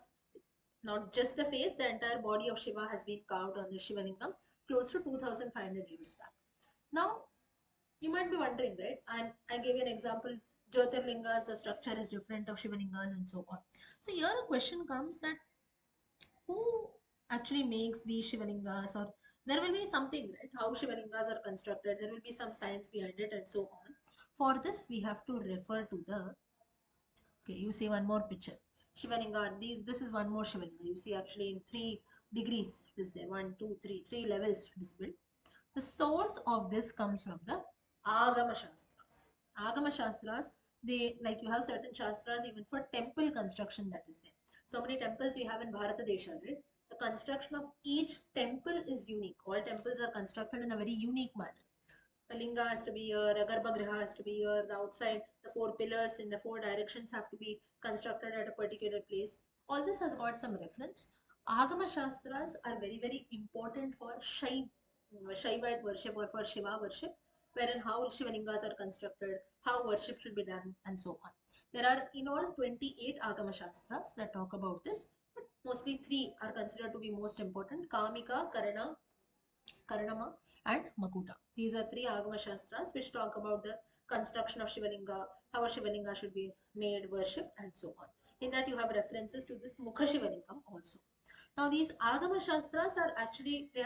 not just the face, the entire body of Shiva has been carved on the Shivalingam close to 2500 years back. Now, you might be wondering, right? And I gave you an example, Jyotirlingas, the structure is different of Shivalingas and so on. So here a question comes that who actually makes these Shivalingas, or there will be something, right? How Shivalingas are constructed, there will be some science behind it and so on. For this, we have to refer to the, okay, you see one more picture. Shivalinga, this is one more Shivalinga. You see actually in 3 degrees, it is there, 1, 2, 3, 3 levels visible. The source of this comes from the Agama Shastras. Agama Shastras, they, like you have certain Shastras even for temple construction, that is there. So many temples we have in Bharatadesha, right? The construction of each temple is unique. All temples are constructed in a very unique manner. A linga has to be here, a garbhagriha has to be here, the outside, the four pillars in the four directions have to be constructed at a particular place. All this has got some reference. Agama Shastras are very, very important for Shaivite worship or for Shiva worship, wherein how Shivalingas are constructed, how worship should be done, and so on. There are in all 28 Agama Shastras that talk about this, but mostly three are considered to be most important: Kamika, Karanama, and Makuta. These are three Agama Shastras which talk about the construction of Shivalinga, how a Shivalinga should be made, worshipped, and so on. In that, you have references to this Mukha Shivalingam also. Now, these Agama Shastras are actually they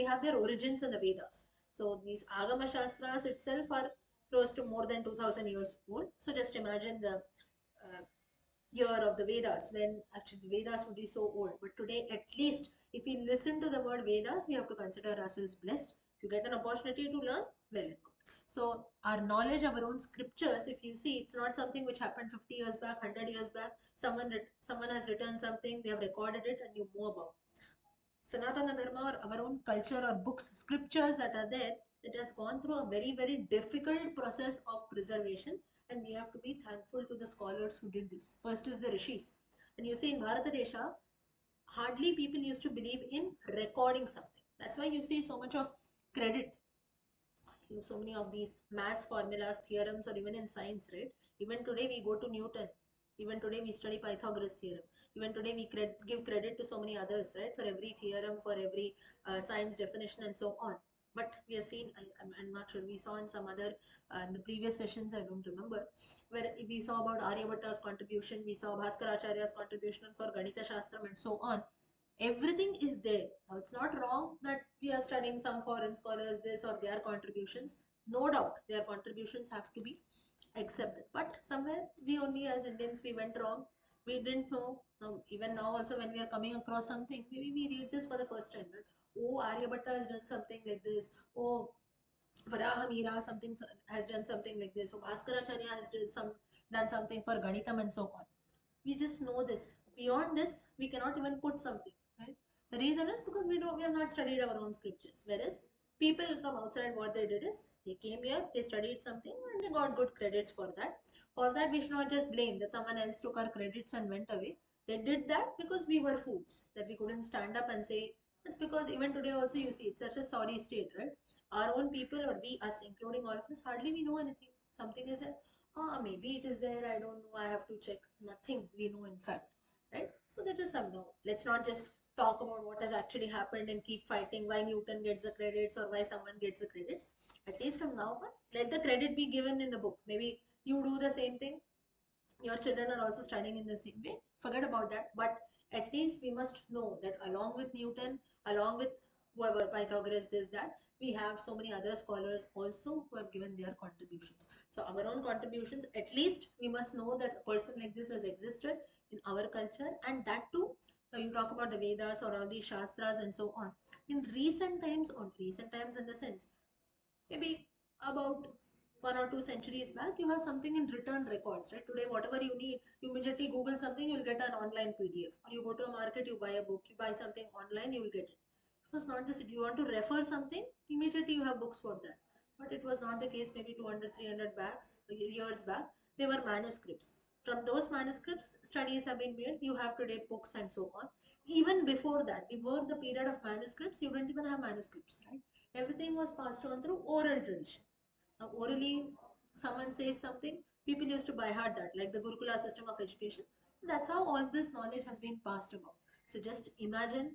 have their origins in the Vedas. So these Agama Shastras itself are close to more than 2000 years old. So just imagine the year of the Vedas, when actually the Vedas would be so old. But today, at least, if we listen to the word Vedas, we have to consider ourselves blessed. If you get an opportunity to learn, well and good. So, our knowledge of our own scriptures, if you see, it's not something which happened 50 years back, 100 years back. Someone has written something, they have recorded it, and you know about. Sanatana Dharma or our own culture or books, scriptures that are there, it has gone through a very, very difficult process of preservation, and we have to be thankful to the scholars who did this. First is the rishis. And you see, in Bharatadesha, hardly people used to believe in recording something. That's why you see so much of credit, so many of these maths formulas, theorems, or even in science, right? Even today we go to Newton. Even today we study Pythagoras theorem. Even today we give credit to so many others, right? For every theorem, for every science definition, and so on. But we have seen, I'm not sure, we saw in some other, in the previous sessions, I don't remember, where we saw about Aryabhatta's contribution, we saw Bhaskaracharya's contribution for Ganita Shastram, and so on. Everything is there. Now, it's not wrong that we are studying some foreign scholars, this or their contributions. No doubt, their contributions have to be accepted. But somewhere we only as Indians we went wrong. We didn't know. Now, even now also when we are coming across something, maybe we read this for the first time. Right? Oh, Aryabhatta has done something like this. Oh, Varahamira something has done something like this. Oh, Bhaskaracharya has done something for Ganitam and so on. We just know this. Beyond this, we cannot even put something, right? The reason is because we have not studied our own scriptures. Whereas people from outside, what they did is they came here, they studied something, and they got good credits for that. For that, we should not just blame that someone else took our credits and went away. They did that because we were fools, that we couldn't stand up and say. That's because even today also you see it's such a sorry state, right? Our own people or we, us, including all of us, hardly we know anything. Something is there. Ah, maybe it is there. I don't know. I have to check. Nothing we know, in fact, right? So that is some now. Let's not just talk about what has actually happened and keep fighting why Newton gets the credits or why someone gets the credits. At least from now on, let the credit be given in the book. Maybe you do the same thing, your children are also studying in the same way. Forget about that. But at least we must know that along with Newton, along with whoever Pythagoras, this, that, we have so many other scholars also who have given their contributions. So our own contributions, at least we must know that a person like this has existed in our culture, and that too. You talk about the Vedas or all these Shastras and so on. In recent times in the sense, maybe about 1 or 2 centuries back, you have something in written records, right? Today, whatever you need, you immediately Google something, you'll get an online PDF. Or you go to a market, you buy a book, you buy something online, you will get it. It was not this, you want to refer something, immediately you have books for that. But it was not the case maybe 200, 300 years back. They were manuscripts. From those manuscripts, studies have been made. You have today books and so on. Even before that, before the period of manuscripts, you didn't even have manuscripts, right? Everything was passed on through oral tradition. Now, orally, someone says something, people used to by heart that, like the Gurukula system of education. That's how all this knowledge has been passed about. So just imagine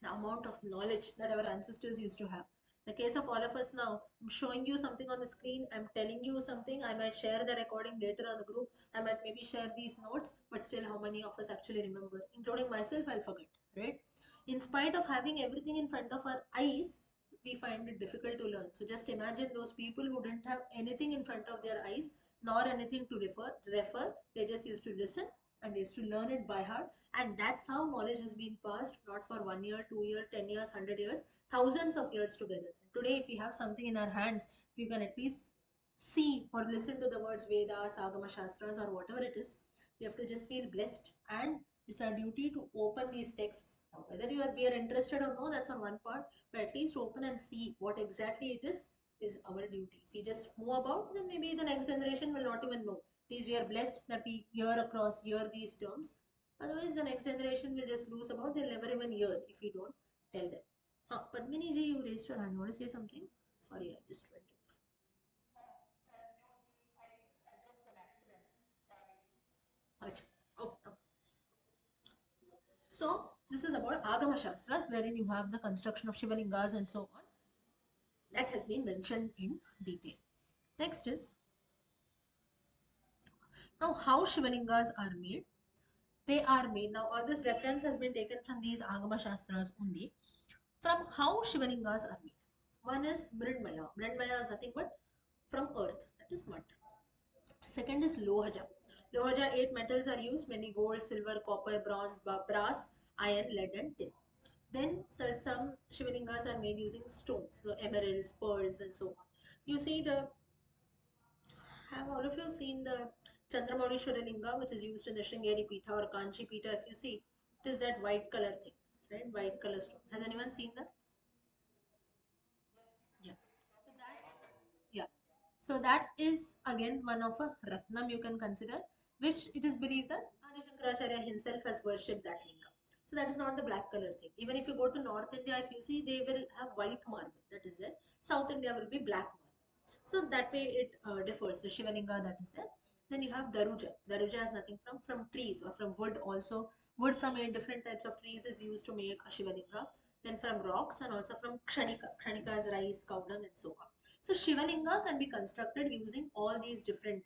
the amount of knowledge that our ancestors used to have. The case of all of us now, I'm showing you something on the screen, I'm telling you something, I might share the recording later on the group, I might maybe share these notes, but still, how many of us actually remember? Including myself, I'll forget, right? In spite of having everything in front of our eyes, we find it difficult to learn. So just imagine those people who didn't have anything in front of their eyes, nor anything to refer. They just used to listen and they used to learn it by heart, and that's how knowledge has been passed, not for 1 year, 2 year, 10 years, 100 years, thousands of years together. Today, if we have something in our hands, we can at least see or listen to the words Vedas, Agama Shastras, or whatever it is. We have to just feel blessed, and it's our duty to open these texts. Now, whether we are interested or no, that's on one part, but at least open and see what exactly it is, is our duty. If we just move about, then maybe the next generation will not even know. At least we are blessed that we hear these terms. Otherwise, the next generation will just lose about. They'll never even hear if we don't tell them. Padmini ji, you raised your hand. You want to say something? Sorry, I just went. Achha. Okay. So this is about Agama Shastras, wherein you have the construction of Shivalingas and so on. That has been mentioned in detail. Next is now how Shivalingas are made. They are made. Now all this reference has been taken from these Agama Shastras only. From how Shivalingas are made. One is Mridmaya. Mridmaya is nothing but from earth, that is mud. Second is Lohaja. Lohaja, 8 metals are used, mainly gold, silver, copper, bronze, brass, iron, lead and tin. Then some Shivalingas are made using stones, so emeralds, pearls and so on. You see the, have all of you seen the Chandramaurishwara Linga, which is used in the Sringeri Pitha or Kanchi Pitha? If you see, it is that white color thing, right? White color stone. Has anyone seen that? Yeah. So that, yeah. So that is again one of a Ratnam you can consider, which it is believed that Adi Shankaracharya himself has worshipped that linga. So that is not the black color thing. Even if you go to North India, if you see, they will have white marble. That is there. South India will be black marble. So that way it differs. The Shivalinga that is there. Then you have Daruja. Daruja is nothing from trees or from wood also. Wood from 8 different types of trees is used to make a Shivalinga. Then from rocks and also from Kshanika. Kshanika is rice, cow dung and so on. So Shivalinga can be constructed using all these different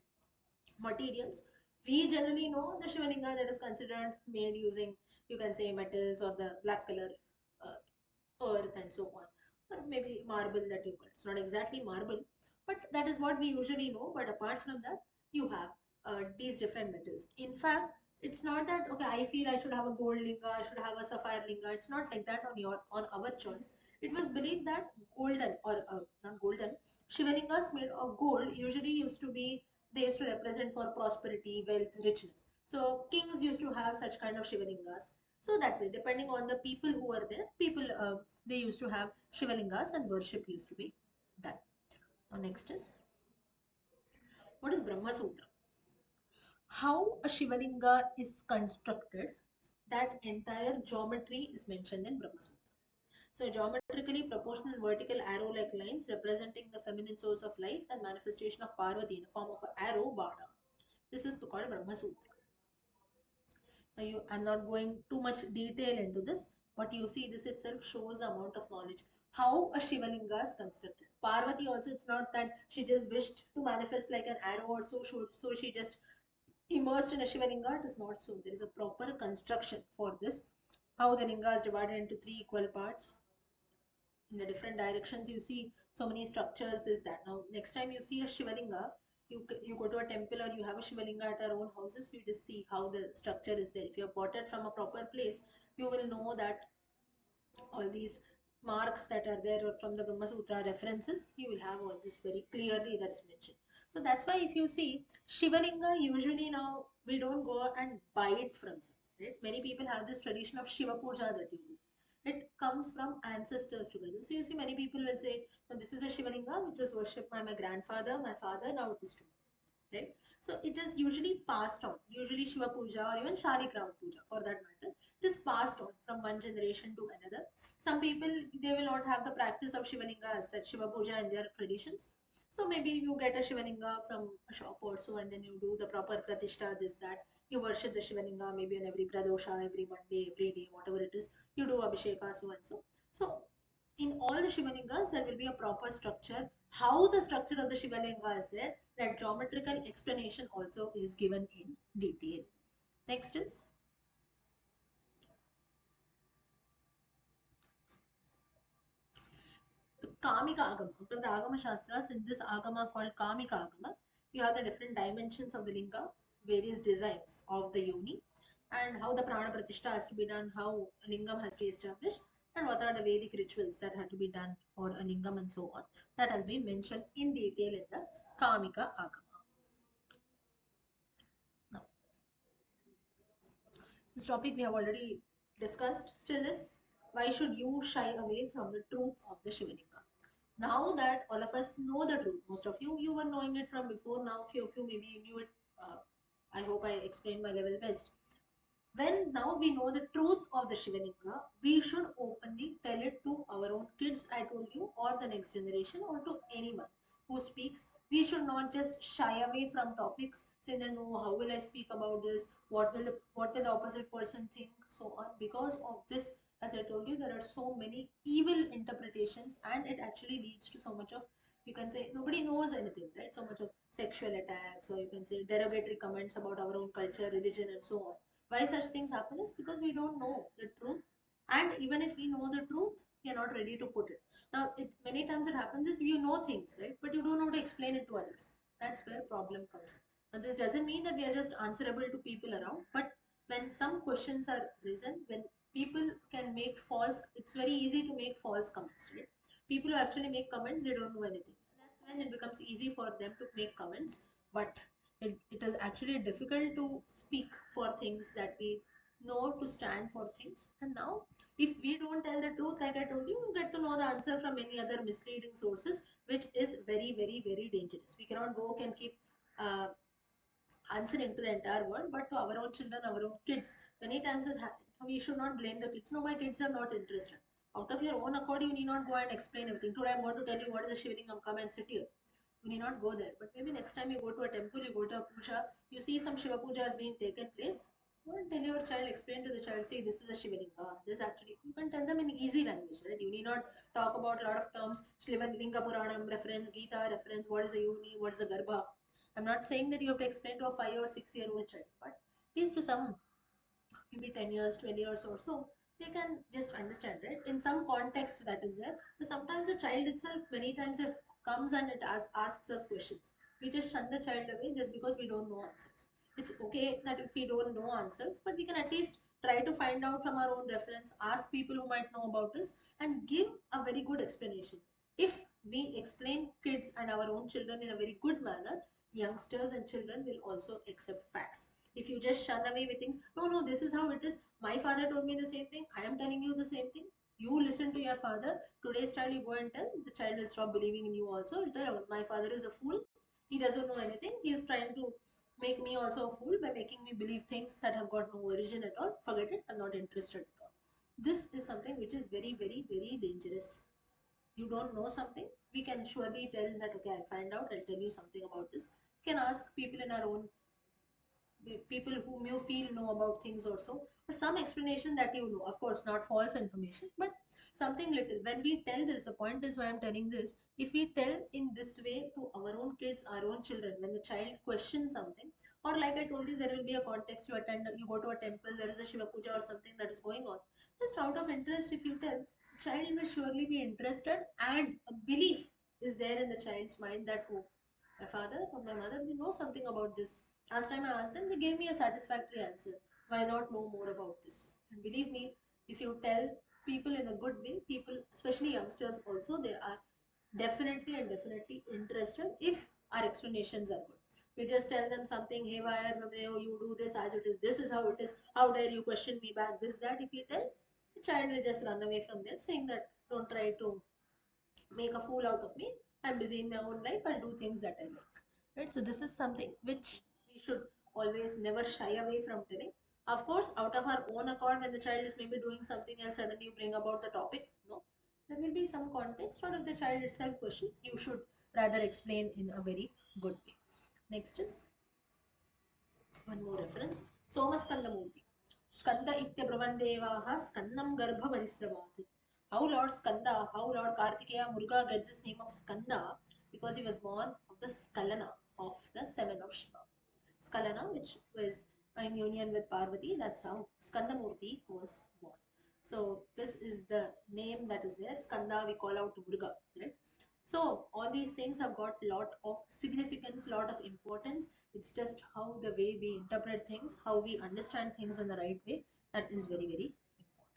materials. We generally know the Shivalinga that is considered made using, you can say, metals or the black color earth and so on, or maybe marble that you call. It's not exactly marble, but that is what we usually know. But apart from that, you have these different metals. In fact, it's not that okay, I feel I should have a gold linga, I should have a sapphire linga. It's not like that on our choice. It was believed that golden or not golden Shivalingas made of gold usually used to be, they used to represent for prosperity, wealth, richness. So kings used to have such kind of Shivalingas. So that way, depending on the people who were there, people they used to have Shivalingas and worship used to be done. Now next is, what is Brahma Sutra? How a Shivalinga is constructed, that entire geometry is mentioned in Brahma Sutra. So geometrically proportional vertical arrow-like lines representing the feminine source of life and manifestation of Parvati in the form of an arrow Bada. This is called Brahma Sutra. I'm not going too much detail into this, but you see this itself shows the amount of knowledge. How a Shivalinga is constructed. Parvati also, it's not that she just wished to manifest like an arrow or so she just immersed in a Shivalinga. It is not so. There is a proper construction for this. How the linga is divided into 3 equal parts in the different directions. You see so many structures, this, that. Now, next time you see a Shivalinga, you go to a temple or you have a Shivalinga at our own houses, you just see how the structure is there. If you have bought it from a proper place, you will know that all these marks that are there from the Brahma Sutra references, you will have all this very clearly that is mentioned. So that's why if you see Shivalinga, usually now we don't go and buy it from some, right? Many people have this tradition of Shiva Puja that you do. It comes from ancestors together. So you see many people will say, no, this is a Shivalinga which was worshipped by my grandfather, my father, now it is to me, right? So it is usually passed on. Usually Shiva Puja or even Shaligrama Puja for that matter, it is passed on from one generation to another. Some people, they will not have the practice of Shivalinga as such, Shiva Puja in their traditions. So maybe you get a Shivalinga from a shop or so, and then you do the proper Pratishta, this, that. You worship the Shivalinga maybe on every Pradosha, every Monday, every day, whatever it is. You do Abhisheka, so and so. So in all the Shivalingas, there will be a proper structure. How the structure of the Shivalinga is there, that geometrical explanation also is given in detail. Next is the Kamika Agama. Out of the Agama Shastras, in this Agama called Kamika Agama, you have the different dimensions of the Linga, various designs of the Yoni, and how the Prana Pratishta has to be done, how a Lingam has to be established, and what are the Vedic rituals that had to be done for a Lingam and so on. That has been mentioned in detail in the Kamika Agama. Now, this topic we have already discussed, still is, why should you shy away from the truth of the Shivalinga? Now that all of us know the truth, most of you were knowing it from before. Now few of you maybe you knew it. uh, I hope I explained my level best. When now we know the truth of the Shivalinga, we should openly tell it to our own kids, I told you, or the next generation, or to anyone who speaks. We should not just shy away from topics, saying that no, how will I speak about this? What will the opposite person think? So on. Because of this, as I told you, there are so many evil interpretations, and it actually leads to so much of, you can say, nobody knows anything, right? So much of sexual attacks, or you can say derogatory comments about our own culture, religion, and so on. Why such things happen is because we don't know the truth, and even if we know the truth, we are not ready to put it. Now many times it happens is you know things, right, but you don't know how to explain it to others. That's where problem comes in. Now this doesn't mean that we are just answerable to people around, but when some questions are risen, when people can make false, it's very easy to make false comments, right? People who actually make comments, they don't know anything, and that's when it becomes easy for them to make comments. But it is actually difficult to speak for things that we know, to stand for things. And now if we don't tell the truth, like I told you, you get to know the answer from any other misleading sources, which is very, very, very dangerous. We cannot go and keep uh, answering to the entire world, but to our own children, our own kids. Many times this happens. We should not blame the kids. No, my kids are not interested. Out of your own accord, you need not go and explain everything. Today I'm going to tell you what is a Shivalingam. Come and sit here. You need not go there. But maybe next time you go to a temple, you go to a puja, you see some Shiva puja has been taken place. Go and tell your child, explain to the child, say this is a Shivalinga. This actually, you can tell them in easy language, right? You need not talk about a lot of terms, Shivalinga Puranam reference, Gita reference, what is a yoni, what is a garbha. I'm not saying that you have to explain to a 5 or 6 year old child, but at least to some maybe 10 years, 20 years or so, they can just understand, right? In some context that is there. So sometimes the child itself, many times it comes and it asks us questions. We just shun the child away just because we don't know answers. It's okay that if we don't know answers, but we can at least try to find out from our own reference, ask people who might know about this, and give a very good explanation. If we explain kids and our own children in a very good manner, youngsters and children will also accept facts. If you just shun away with things, no, no, this is how it is. My father told me the same thing. I am telling you the same thing. You listen to your father. Today's child, you go and tell, the child will stop believing in you also. He'll tell, my father is a fool. He doesn't know anything. He's trying to make me also a fool by making me believe things that have got no origin at all. Forget it. I'm not interested at all. This is something which is very, very, very dangerous. You don't know something, we can surely tell that, okay, I'll find out, I'll tell you something about this. We can ask people in our own, people whom you feel know about things also, or some explanation that you know, of course not false information, but something little. When we tell this, the point is why I'm telling this, if we tell in this way to our own kids, our own children, when the child questions something, or like I told you, there will be a context, you attend, you go to a temple, there is a Shiva puja or something that is going on, just out of interest, if you tell, the child will surely be interested, and a belief is there in the child's mind that, oh, my father or my mother, they know something about this. Last time I asked them, they gave me a satisfactory answer. Why not know more about this? And believe me, if you tell people in a good way, people, especially youngsters also, they are definitely and definitely interested if our explanations are good. We just tell them something, hey, why oh, you do this is how it is, how dare you question me back, this, that. If you tell, the child will just run away from there, saying that don't try to make a fool out of me. I'm busy in my own life. I'll do things that I like. Right? So this is something which we should always never shy away from telling. Of course, out of our own accord, when the child is maybe doing something else, suddenly you bring about the topic. No, there will be some context, or if the child itself questions, you should rather explain in a very good way. Next is one more reference. Somaskandamurti. Skanda ityabhravandevaha skandam garbha parisravaat. How Lord Skanda, how Lord Kartikeya Muruga gets his name of Skanda because he was born of the Skalana of the seven of Shiva. Skalana, which was in union with Parvati, that's how Skandamurti was born. So this is the name that is there. Skanda we call out Muruga, right? So all these things have got lot of significance, lot of importance. It's just how the way we interpret things, how we understand things in the right way, that is very, very important.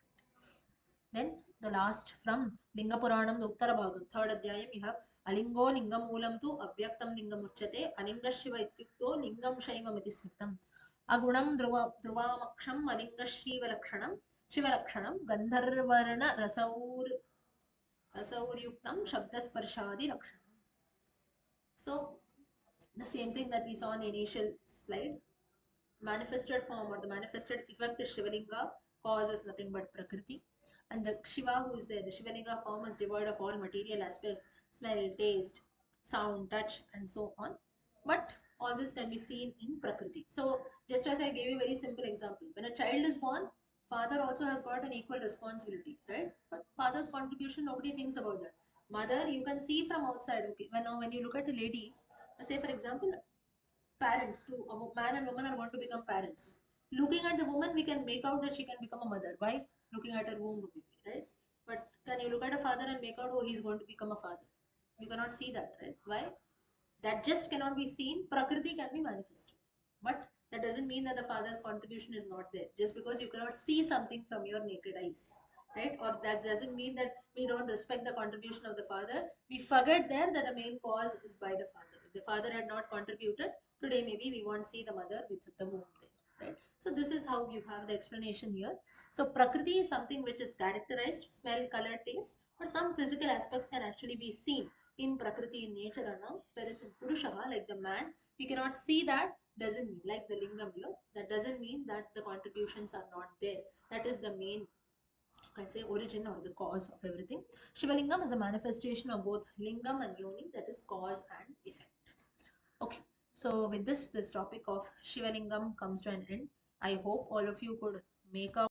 Then the last from Linga Puranam, the Uttara Bhagam, third Adhyayam, you have Alingo Lingam Moolam tu Abhyaktam Lingam Uchyate, Alinga Shiva Ityukto Lingam Shaimamiti Smritam. Agunam Dhruvamaksham Alinga Shiva Lakshanam, Shiva Lakshanam, Gandharvarana Rasaur Rasauriyuktam Shabdasparshadi Rakshana. So the same thing that we saw in the initial slide, manifested form or the manifested effect is Shivalinga, cause is nothing but Prakriti. And the Shiva who is there, the Shivalinga form is devoid of all material aspects, smell, taste, sound, touch, and so on. But all this can be seen in Prakriti. So, just as I gave you a very simple example, when a child is born, father also has got an equal responsibility, right? But father's contribution, nobody thinks about that. Mother, you can see from outside, okay? When you look at a lady, say for example, parents to a man and woman are going to become parents. Looking at the woman, we can make out that she can become a mother. Why? Looking at her womb, maybe, right? But can you look at a father and make out, oh, he's going to become a father? You cannot see that, right? Why? That just cannot be seen. Prakriti can be manifested, but that doesn't mean that the father's contribution is not there. Just because you cannot see something from your naked eyes, right? Or that doesn't mean that we don't respect the contribution of the father. We forget there that the main cause is by the father. If the father had not contributed, today maybe we won't see the mother with the womb there, right? So this is how you have the explanation here. So Prakriti is something which is characterized, smell, color, taste, but some physical aspects can actually be seen in Prakriti, in nature around. Whereas in Purushaha, like the man, we cannot see that, doesn't mean, like the lingam here, that doesn't mean that the contributions are not there. That is the main, you can say, origin or the cause of everything. Shivalingam is a manifestation of both lingam and yoni, that is cause and effect. Okay, so with this topic of Shivalingam comes to an end. I hope all of you could make out